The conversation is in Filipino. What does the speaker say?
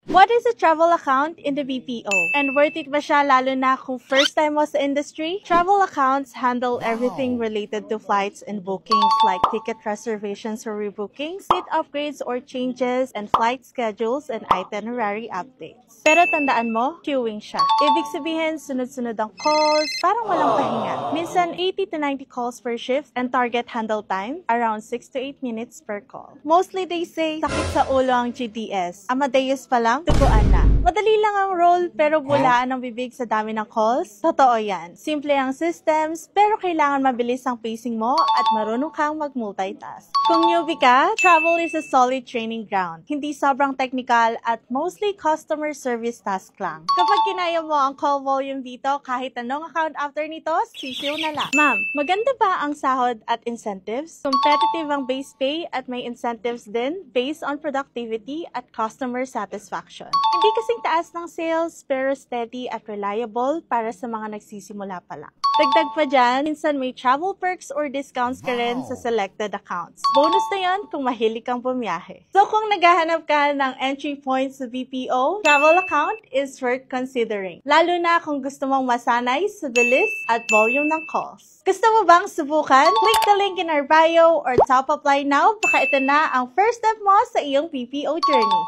What is a travel account in the BPO? And worth it ba siya lalo na kung first time mo sa industry? Travel accounts handle everything related to flights and bookings like ticket reservations or rebookings, seat upgrades or changes, and flight schedules and itinerary updates. Pero tandaan mo, queuing siya. Ibig sabihin, sunod-sunod ang calls, parang walang pahinga. Minsan 80 to 90 calls per shift and target handle time around 6 to 8 minutes per call. Mostly they say, sakit sa ulo ang GDS. Amadeus pa lang, tuguan na. Madali lang ang role pero bulaan ang bibig sa dami ng calls. Totoo yan. Simple ang systems pero kailangan mabilis ang pacing mo at marunong kang mag-multitask. Kung newbie ka, travel is a solid training ground. Hindi sobrang technical at mostly customer service task lang. Kapag kinaya mo ang call volume dito, kahit anong account after nito, sisiw na lang. Ma'am, maganda ba ang sahod at incentives? Competitive ang base pay at may incentives din based on productivity at customer satisfaction. Hindi kasing taas ng sales pero steady at reliable para sa mga nagsisimula pa lang. Dagdag pa dyan, minsan may travel perks or discounts ka rin sa selected accounts. Bonus na yon kung mahilig kang bumiyahe. So kung naghahanap ka ng entry point sa BPO, travel account is worth considering. Lalo na kung gusto mong masanay sa bilis at volume ng calls. Gusto mo bang subukan? Click the link in our bio or top apply now. Baka ito na ang first step mo sa iyong BPO journey.